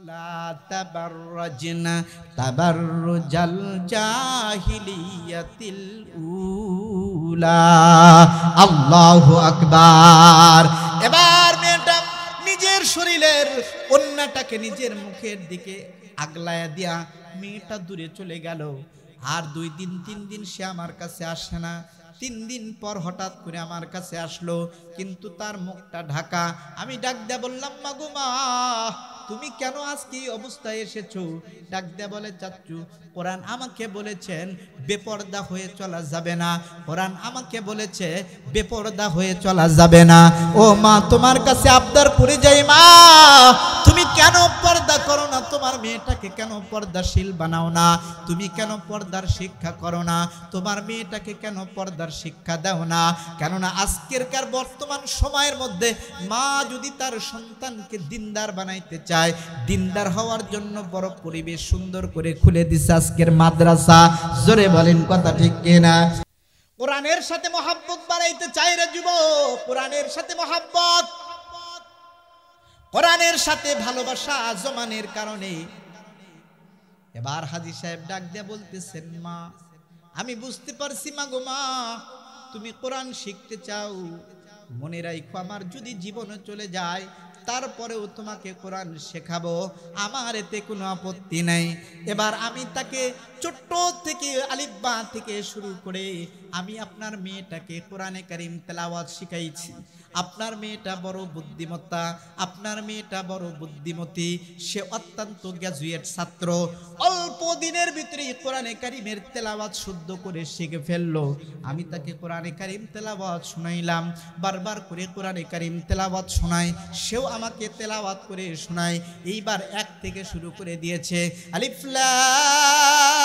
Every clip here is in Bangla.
লা তাবাররাজনা তাবাররুজাল জাহিলিয়াতিল উলা। আল্লাহু আকবার। এবার মেয়েটা নিজের শরীরের ওন্নাটাকে নিজের মুখের দিকে আগলায়া দিয়া মেয়েটা দূরে চলে গেল। আর 2 দিন 3 দিন সে আমার কাছে আসে না। 3 দিন পর হঠাৎ করে আমার কাছে আসলো, কিন্তু তার মুখটা ঢাকা। আমি ডাক দিয়ে বললাম, মা গো মা, তুমি কেন আজকে এই অবস্থায় এসেছো? ডাক দিয়ে বলে, চাচ্চু, কোরআন আমাকে বলেছেন বেপরদা হয়ে চলা যাবে না। কোরআন আমাকে বলেছে বেপরদা হয়ে চলা যাবে না। ও মা, তোমার কাছে আবদার করে যাই মা, তুমি কেন পর্দা করো না? তোমার মেয়েটাকে কেন পর্দাশীল বানাও না? তুমি কেন পর্দার শিক্ষা করো না? তোমার মেয়েটাকে কেন পর্দার শিক্ষা দাও না? কেননা আজকেরকার বর্তমান সময়ের মধ্যে মা যদি তার সন্তানকে দিনদার বানাইতে চায়, দিনদার হওয়ার জন্য বড় পরিবেশ সুন্দর করে খুলে দিছে আজকের মাদ্রাসা। জোরে বলেন কথা ঠিক কিনা? কোরআনের সাথে মহব্বত বাড়াইতে চায় রে যুবক, কোরআনের সাথে মহব্বত, কোরআনের সাথে ভালোবাসা জমানের কারণে এবার হাজী সাহেব ডাক দিয়ে বলতেছেন, মা আমি বুঝতে পারছি মা গো মা, তুমি কোরআন শিখতে চাও, মনে রাখো আমার যদি জীবনে চলে যায় তারপরেও তোমাকে কোরআন শেখাবো, আমার এতে কোনো আপত্তি নাই। এবার আমি তাকে ছোট্ট থেকে আলিফ বা থেকে শুরু করে আমি আপনার মেয়েটাকে কোরআনে কারিম তেলাওয়াত শিখাইছি। আপনার মেয়েটা বড় বুদ্ধিমত্তা, আপনার মেয়েটা বড় বুদ্ধিমতী, সে অত্যন্ত গ্র্যাজুয়েট ছাত্র। অল্প দিনের ভিতরেই কোরআনে কারিমের তেলাওয়াত শুদ্ধ করে শিখে ফেললো। আমি তাকে কোরআনে কারিম তেলাওয়াত শোনাইলাম, বারবার করে কোরআনে কারিম তেলাওয়াত শোনাই, সেও আমাকে তেলাওয়াত করে শোনায়। এইবার 1 থেকে শুরু করে দিয়েছে, আলিফ লাম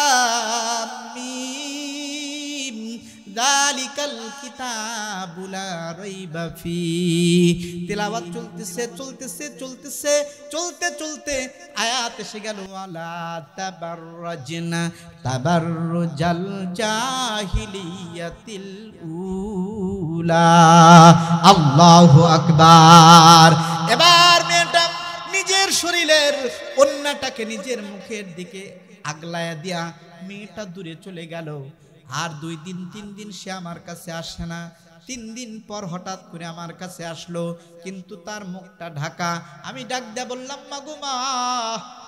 মিম যালিকাল কিতাবু লা রাইবা ফি। তেলাওয়াত চলতেছে চলতেছে চলতেছে, চলতে চলতে আয়াত এসে গেল, আলা তাবাররাজনা তাবাররুজাল জাহিলিয়াতিল উলা। আল্লাহু আকবার। এবার মেয়েটা নিজের শরীরের ওন্নাটাকে নিজের মুখের দিকে আগলায়া দিয়া মেয়েটা দূরে চলে গেল। আর 2 দিন 3 দিন সে আমার কাছে আসে না। 3 দিন পর হঠাৎ করে আমার কাছে আসলো, কিন্তু তার মুখটা ঢাকা। আমি ডাক দিয়ে বললাম, মা গো মা,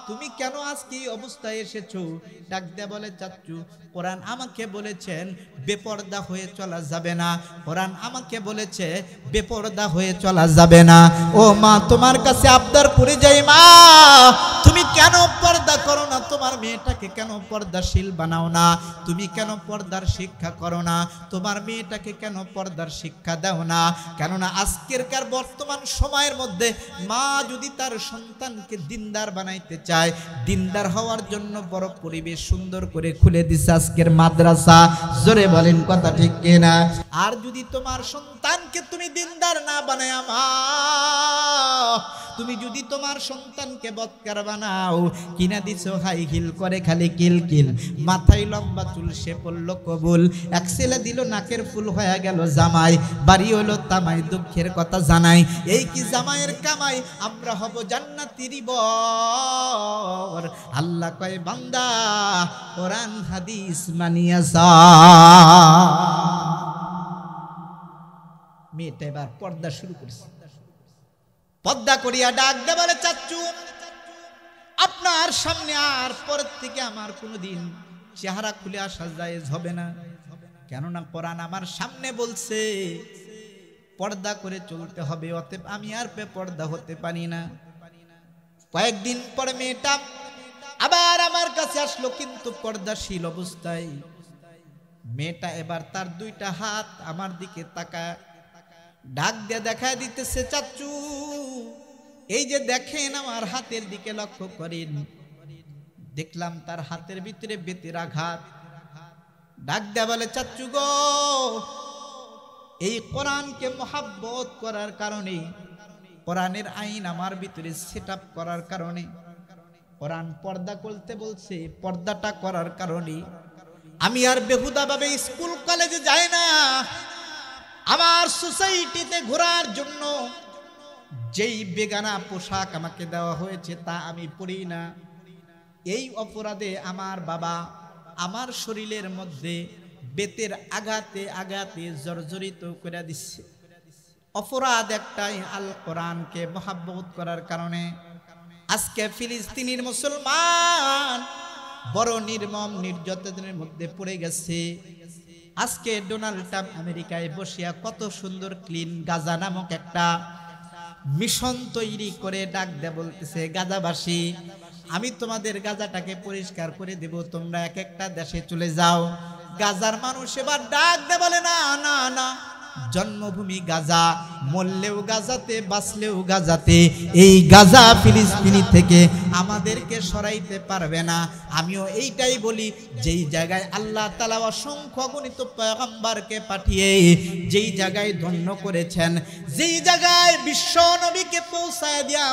তুমি কেন আজকে এই অবস্থায় এসেছো? ডাক দিয়ে বলে, চাচ্চু, কোরআন আমাকে বলেছেন বেপরদা হয়ে চলা যাবে না। কোরআন আমাকে বলেছে বেপরদা হয়ে চলা যাবে না। ও মা, তোমার কাছে আবদার করে যাই মা, তুমি কেন পর্দা করো না? তোমার মেয়েটাকে কেন পর্দাশীল বানাও না? তুমি কেন পর্দার শিক্ষা করো না? তোমার মেয়েটাকে কেন পর্দার শিক্ষা দাও না? কেননা আজকেরকার বর্তমান সময়ের মধ্যে মা যদি তার সন্তানকে দিনদার বানাইতে চায়, দিনদার হওয়ার জন্য বড় পরিবেশ সুন্দর করে খুলে দিছে আজকের মাদ্রাসা। জোরে বলেন কথা ঠিক কিনা? আর যদি তোমার সন্তানকে তুমি দিনদার না বানায় মা, তুমি যদি তোমার সন্তানকে বদকার বানাও, কিনা দিছো হাই হিল করে খালি কিল কিল, মাথায় লম্বা চুল সে পড়লো কবুল, এক ছেলে দিল নাকের ফুল হয়ে গেল জামাই, বাড়ি হলো তামাই, দুঃখের কথা জানাই, এই কি জামাইয়ের কামাই, আমরা হব জান্নাতির বর। আল্লাহ কয়, বান্দা কোরআন হাদিস মানিয়া যা। মেয়েটা এবার পর্দা শুরু করেছে। পর্দা করিয়া ডাক দে বলে, চাচ্চু, আপনার সামনে আর পরের থেকে আমার কোনোদিন চেহারা খুলে আসা জায়েজ হবে না। কেননা কোরআন আমার সামনে বলছে পর্দা করে চলতে হবে, অতএব আমি আর বেপর্দা হতে পারি না। কয়েকদিন পরে মেয়েটা আবার আমার কাছে আসলো, কিন্তু পর্দাশীল অবস্থায়। মেয়েটা এবার তার 2টা হাত আমার দিকে তাকায় ডাক দিয়ে দেখায় দিতেছে, চাচ্চু, এই যে দেখেন আমার হাতের দিকে লক্ষ্য করেন। দেখলাম তার হাতের ভিতরে বেতের আঘাত। ডাক দিয়ে বলে, চাচ্চু গো, এই কোরআনকে মহব্বত করার কারণে, কোরআনের আইন আমার ভিতরে সেটআপ করার কারণে, কোরআন পর্দা করতে বলছে, পর্দাটা করার কারণে আমি আর বেহুদা ভাবে স্কুল কলেজে যাই না। আমার সোসাইটিতে ঘোরার জন্য যেই বেগানা পোশাক আমাকে দেওয়া হয়েছে তা আমি পরি না, এই অপরাধে আমার বাবা আমার শরীরের মধ্যে বেতের আঘাতে আঘাতে জর্জরিত করে দিচ্ছে। অপরাধ একটাই, আল কোরআনকে মহাব্বত করার কারণে আজকে ফিলিস্তিনের মুসলমান বড় নির্মম নির্যাতনের মধ্যে পড়ে গেছে। আজকে ডোনাল্ড ট্রাম্প আমেরিকায় বসিয়া কত সুন্দর ক্লিন গাজা নামক একটা মিশন তৈরি করে ডাক দেয়া বলতেছে, গাজাবাসী আমি তোমাদের গাজাটাকে পরিষ্কার করে দেব, তোমরা এক একটা দেশে চলে যাও। গাজার মানুষ এবার ডাক দেয়া বলে, না না না, জন্মভূমি গাজা, মরলেও গাজাতে বাঁচলেও গাজাতে, এই গাজা ফিলিস্তিনি থেকে আমাদেরকে সরাইতে পারবে না। আমিও এইটাই বলি, যেই জায়গায় আল্লাহ তাআলা অসংখ্য গণিত পয়গম্বরকে পাঠিয়ে যেই জায়গায় ধন্য করেছেন, যেই জায়গায় বিশ্ব নবীকে পৌঁছায় দিয়া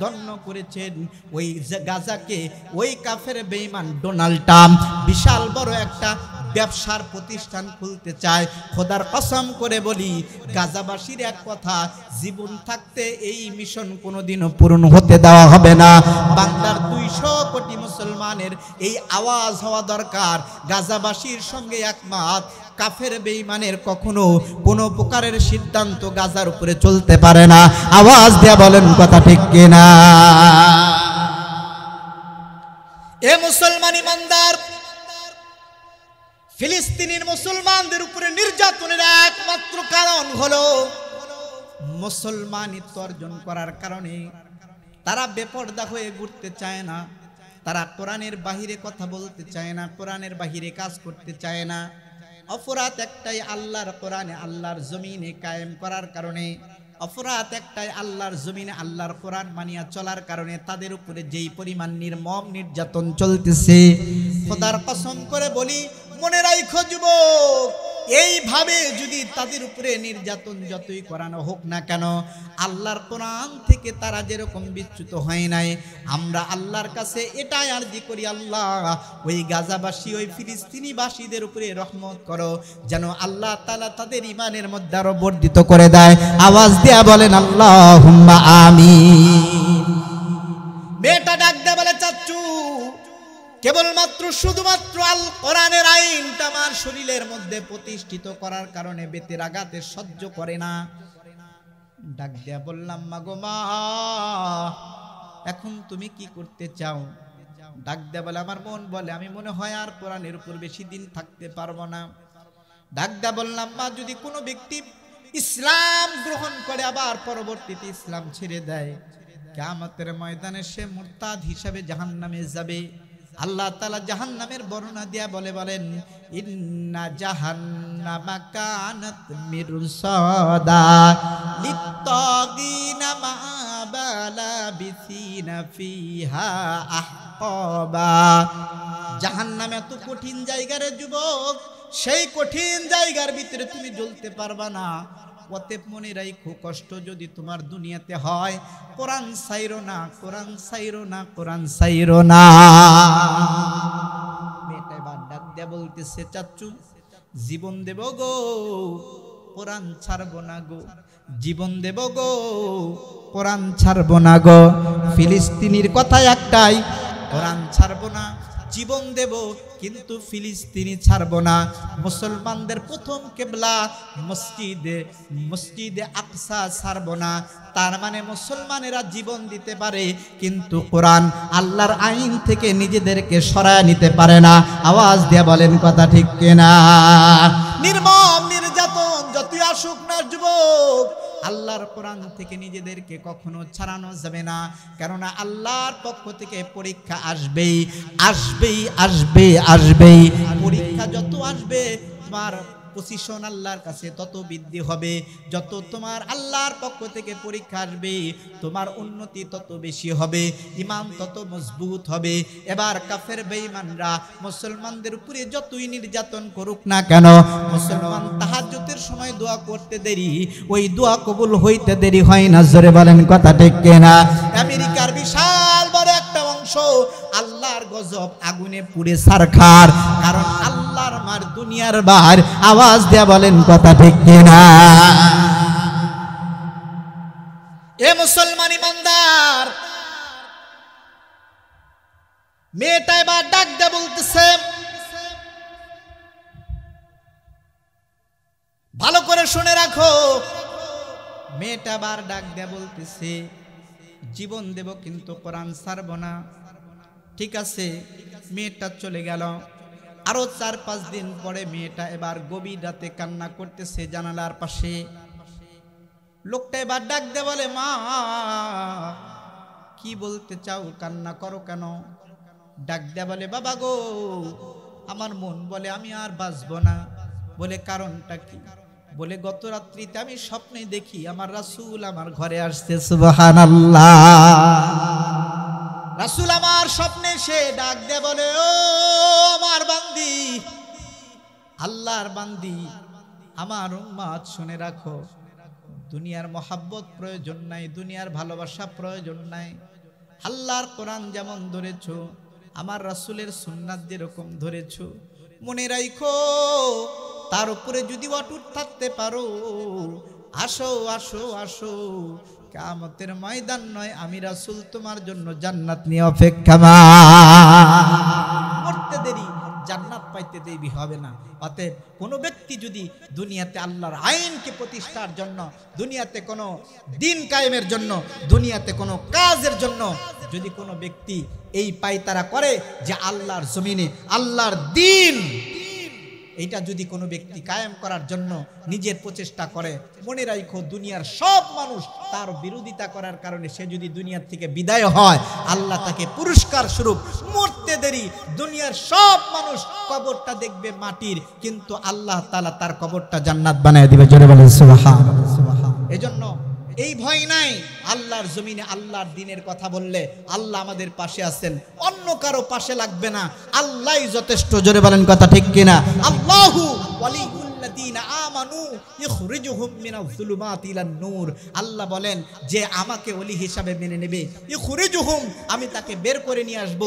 ধন্য করেছেন, ওই গাজাকে ওই কাফের বেঈমান ডোনাল্ড ট্রাম্প বিশাল বড় একটা ব্যবসার প্রতিষ্ঠান খুলতে চায়। খোদার কসম করে বলি, গাজাবাসীর এক কথা, জীবন থাকতে এই মিশন কোনোদিনও পূরণ হতে দেওয়া হবে না। বাংলার 200 কোটি মুসলমানের এই আওয়াজ হওয়া দরকার, গাজাবাসীর সঙ্গে একমত। কাফের বেঈমানের কখনো কোনো প্রকারের সিদ্ধান্ত গাজার উপরে চলতে পারে না। আওয়াজ দেয়া বলেন কথা ঠিক কিনা? এ মুসলমান ইমানদার, ফিলিস্তিনের মুসলমানদের উপরে নির্যাতনের একমাত্র কারণ হলো মুসলমানিত্ব অর্জন করার কারণে তারা বেপরদা হয়ে ঘুরতে চায় না, তারা কোরআনের বাহিরে কথা বলতে চায় না, কোরআনের বাহিরে কাজ করতে চায় না। অপরাধ একটাই, আল্লাহর কোরআনে আল্লাহর জমিনে কায়েম করার কারণে। অপরাধ একটাই, আল্লাহর জমিনে আল্লাহর কোরআন মানিয়া চলার কারণে তাদের উপরে যেই পরিমাণ নির্মম নির্যাতন চলতেছে, খোদার কসম করে বলি, মনে রাখো যুবক, এইভাবে যদি তাদের উপরে নির্যাতন যতই করানো হোক না কেন, আল্লাহর কোরআন থেকে তারা যেরকম বিচ্যুত হয় নাই, আমরা আল্লাহর কাছে এটাই আরজি করি, আল্লাহ ওই গাজাবাসী ওই ফিলিস্তিনিবাসীদের উপরে রহমত করো, যেন আল্লাহ তাআলা তাদের ঈমানের মধ্যে আরো বর্ধিত করে দেয়। আওয়াজ দেয়া বলেন আল্লাহুম্মা আমিন। বেটা ডাক দেয়া বলে, চাচ্চু কেবলমাত্র শুধুমাত্র আল কোরআনের আইনটা আমার শরীরের মধ্যে প্রতিষ্ঠিত করার কারণে বেতের আঘাতে সহ্য করে না। ডাক দেয়া বললাম, মাগো মা, এখন তুমি কি করতে চাও? ডাক দেয়া বলে, আমার মন বলে আমি মনে হয় আর কোরআনের উপর বেশি দিন থাকতে পারবো না। ডাক দেয়া বললাম, মা, যদি কোনো ব্যক্তি ইসলাম গ্রহণ করে আবার পরবর্তীতে ইসলাম ছেড়ে দেয়, কিয়ামতের ময়দানে সে মুরতাদ হিসাবে জাহান্নামে যাবে। আল্লাহ তাআলা জাহান্নামের বর্ণনা দিয়া বলেন, ইন্না জাহান্নামা কানাত মিরসাদা লিত্তাগিনা মা'বালা বিসিনা ফিহা আহকাবা। জাহান্নাম এত কঠিন জায়গা রে যুবক, সেই কঠিন জায়গার ভিতরে তুমি জ্বলতে পারবা না। অতএব মনে রাখো, কষ্ট যদি তোমার দুনিয়াতে হয়, কোরআন ছাইরো না, কোরআন ছাইরো না, কোরআন ছাইরো না। মেয়েটা এবার ডাক দিয়া বলতেছে, চাচ্চু জীবন দেব গো, কোরআন ছাড়বো না গো, জীবন দেব গো, কোরআন ছাড়বো না গো। ফিলিস্তিনির কথা একটাই, কোরআন ছাড়বো না, জীবন দেব, কিন্তু ফিলিস্তিনি ছাড়বো না। মুসলমানদের প্রথম কিবলা মসজিদে আকসা ছাড়বো না। তার মানে মুসলমানেরা জীবন দিতে পারে, কিন্তু কোরআন আল্লাহর আইন থেকে নিজেদেরকে সরায় নিতে পারে না। আওয়াজ দিয়ে বলেন কথা ঠিক কিনা? নির্মম নির্যাতন যতই আসুক না যুবক, আল্লাহর কোরআন থেকে নিজেদেরকে কখনো ছাড়ানো যাবে না। কেননা আল্লাহর পক্ষ থেকে পরীক্ষা আসবেই আসবেই আসবেই আসবেই। পরীক্ষা যত আসবে, তোমার পজিশন আল্লাহর কাছে তত বৃদ্ধি হবে। যত তোমার আল্লাহর পক্ষ থেকে পরীক্ষা আসবে, তোমার উন্নতি তত বেশি হবে, ঈমান তত মজবুত হবে। এবার কাফের বেঈমানরা মুসলমানদের উপরে যতই নির্যাতন করুক না কেন, মুসলমান তাহাজ্জুদের সময় দোয়া করতে দেরি, ওই দোয়া কবুল হইতে দেরি হয় না। জোরে বলেন কথা ঠিক কিনা? আমেরিকার বিশাল বড় একটা অংশ আল্লাহর গজব আগুনে পুড়ে ছারখার, কারণ আল্লাহর মার দুনিয়ার বার। আওয়াজ দেয়া বলেন কথা ঠিক কিনা? এ মুসলমান ইমানদার, মেয়েটা এবার ডাক দিয়ে বলতেছে, ভালো করে শুনে রাখো। মেয়েটা আবার ডাক দিয়ে বলতেছে, জীবন দেব কিন্তু কোরআন ছাড়ব না। ঠিক আছে, মেয়েটা চলে গেল। আরো 4-5 দিন পরে মেয়েটা এবার গভীর রাতে কান্না করতেছে জানালার পাশে। লোকটা এবার ডাক দিয়ে বলে, মা কি বলতে চাও, কান্না করো কেন? ডাক দিয়ে বলে, বাবা গো, আমার মন বলে আমি আর বাঁচবো না। বলে কারণটা কি? বলে গত রাত্রিতে আমি স্বপ্নে দেখি আমার রাসূল আমার ঘরে আসছে। সুবহানাল্লাহ। রাসূল আমার স্বপ্নে সে ডাক দিয়ে বলে, ও আমার বান্দি, আল্লাহর বান্দি, আমার উম্মত শুনে রাখো, দুনিয়ার মহাব্বত প্রয়োজন নাই, দুনিয়ার ভালোবাসা প্রয়োজন নাই। আল্লাহর কোরআন যেমন ধরেছো, আমার রাসূলের সুন্নাত যেরকম ধরেছো, মনে রাখো তার উপরে যদি অটুট থাকতে পারো, আসো আসো আসো, কিয়ামতের ময়দান নয়, আমি রাসূল তোমার জন্য জান্নাত নিয়ে অপেক্ষামান। মরতে দেরি, জান্নাত পাইতে দেরি হবে না। অতএব কোনো ব্যক্তি যদি দুনিয়াতে আল্লাহর আইনকে প্রতিষ্ঠার জন্য, দুনিয়াতে কোনো দিন কায়েমের জন্য, দুনিয়াতে কোনো কাজের জন্য যদি কোনো ব্যক্তি এই পায়তারা করে যে আল্লাহর জমিনে আল্লাহর দিন, এইটা যদি কোনো ব্যক্তি কায়েম করার জন্য নিজের প্রচেষ্টা করে, মনে রাখো দুনিয়ার সব মানুষ তার বিরোধিতা করার কারণে সে যদি দুনিয়ার থেকে বিদায় হয়, আল্লাহ তাকে পুরস্কার স্বরূপ মরতে দেরি দুনিয়ার সব মানুষ কবরটা দেখবে মাটির, কিন্তু আল্লাহ তাআলা তার কবরটা জান্নাত বানায় দিবে। জোরে বলেন সুবহানাল্লাহ। এজন্য এই ভয় নাই, আল্লাহর জমিনে আল্লাহর দ্বীনের কথা বললে আল্লাহ আমাদের পাশে আছেন, অন্য কারো পাশে লাগবে না, আল্লাহই যথেষ্ট। জোরে বলেন কথা ঠিক কিনা? আল্লাহু ওয়ালিউল্লাযীনা আমানু ইখরিজুহুম মিনাজ যুলুমাতি ইলান নূর। আল্লাহ বলেন যে আমাকে ওলি হিসাবে মেনে নেবে, ইখরিজুহুম, আমি তাকে বের করে নিয়ে আসব,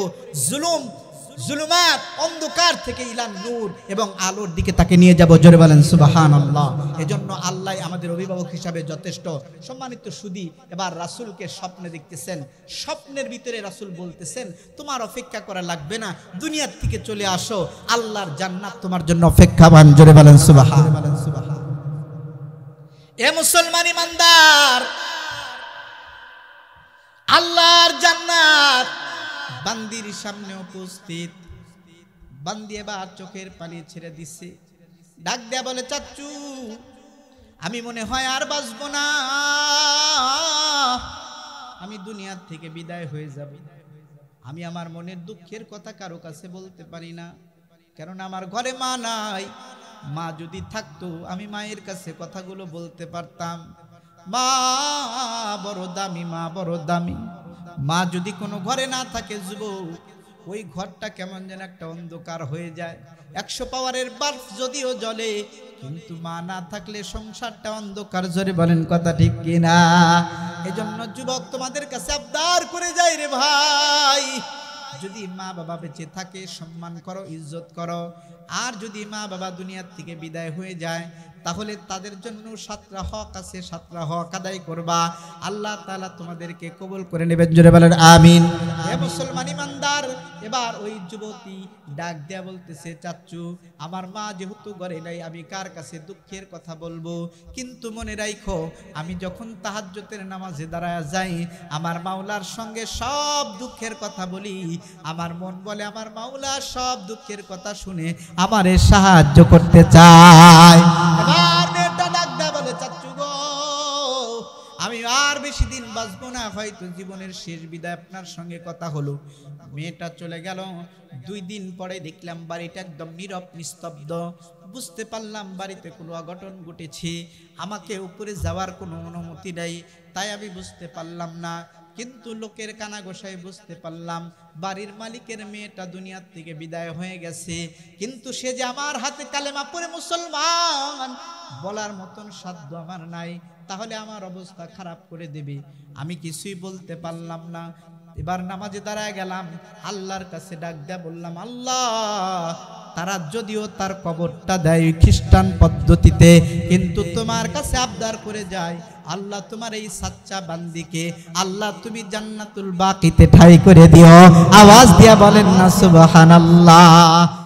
জুলুমাত অন্ধকার থেকে ইলান নূর, এবং আলোর দিকে তাকে নিয়ে যাব। জোরে বলেন সুবহানাল্লাহ। এজন্য আল্লাহ আমাদের অভিভাবক হিসাবে যথেষ্ট। সম্মানিত সুধী, এবার রাসূলকে স্বপ্নে দেখতেছেন, স্বপ্নের ভিতরে রাসূল বলতেছেন, তোমার অপেক্ষা করা লাগবে না, দুনিয়ার থেকে চলে আসো, আল্লাহর জান্নাত তোমার জন্য অপেক্ষামান। জোরে বলেন সুবহানাল্লাহ। এ মুসলমান ইমানদার, আল্লাহর জান্নাত বান্দির সামনে উপস্থিত। বান্দি এবার চোখের পানি ছেড়ে দিচ্ছে, ডাক দেয়া বলে, চাচু আমি মনে হয় আর বাঁচবো না, আমি দুনিয়ার থেকে বিদায় হয়ে যাব। আমি আমার মনের দুঃখের কথা কারো কাছে বলতে পারি না, কারণ আমার ঘরে মা নাই। মা যদি থাকতো আমি মায়ের কাছে কথাগুলো বলতে পারতাম। মা বড় দামি, মা বড় দামি। মা যদি কোনো ঘরে না থাকে যুবক, ওই ঘরটা কেমন যেন একটা অন্ধকার হয়ে যায়। 100 পাওয়ারের বাল্ব যদিও জ্বলে, কিন্তু মা না থাকলে সংসারটা অন্ধকার। জোরে বলেন কথা ঠিক কিনা? এজন্য যুবক তোমাদের কাছে আবদার করে যাই রে ভাই, যদি মা বাবা বেঁচে থাকে সম্মান করো, ইজ্জত করো। আর যদি মা বাবা দুনিয়ার থেকে বিদায় হয়ে যায়, তাহলে তাদের জন্য 7টা হক আছে, 7টা হক আদায় করবা। আল্লাহ তাআলা তোমাদেরকে কবুল করে নেবেন। জোরে বলেন আমিন। হে মুসলমান ইমানদার, এবার ওই যুবতী ডাক দেয়া বলতেছে, চাচু আমার মা যেহেতু ঘরে নাই, আমি কার কাছে দুঃখের কথা বলবো? কিন্তু মনে রাখো, আমি যখন তাহাজ্জুদের নামাজে দাঁড়ায় যাই, আমার মাওলার সঙ্গে সব দুঃখের কথা বলি, আমার মন বলে আমার মাওলা সব দুঃখের কথা শুনে আমারে সাহায্য করতে চায়। এবার মেয়েটা ডাক দেয়া বলে, চাচু গো আমি আর বেশি দিন বাঁচবো না, হয়তো জীবনের শেষ বিদায় আপনার সঙ্গে কথা হলো। মেয়েটা চলে গেল। 2 দিন পরে দেখলাম বাড়িটা একদম নীরব নিস্তব্ধ। বুঝতে পারলাম বাড়িতে কোনো অঘটন ঘটেছে। আমাকে উপরে যাওয়ার কোনো অনুমতি নেই, তাই আমি বুঝতে পারলাম না। কিন্তু লোকের কানা গোসায় বুঝতে পারলাম বাড়ির মালিকের মেয়েটা দুনিয়ার থেকে বিদায় হয়ে গেছে, কিন্তু সে যে আমার হাতে কালেমা পড়ে মুসলমান বলার মতন সাধ্য আমার নাই, তাহলে আমার অবস্থা খারাপ করে দেবে। আমি কিছুই বলতে পারলাম না। এবার নামাজে দাঁড়ায় গেলাম, আল্লাহর কাছে ডাক দেয়া বললাম, আল্লাহ তারা যদিও তার কবরটা দেয় খ্রিস্টান পদ্ধতিতে, কিন্তু তোমার কাছে আবদার করে যায় আল্লাহ তোমার এই সাচ্চা বান্দিকে আল্লাহ তুমি জান্নাতুল বাকিতে ঠাঁই করে দিও। আওয়াজ দিয়া বলেন না সুবহানাল্লাহ।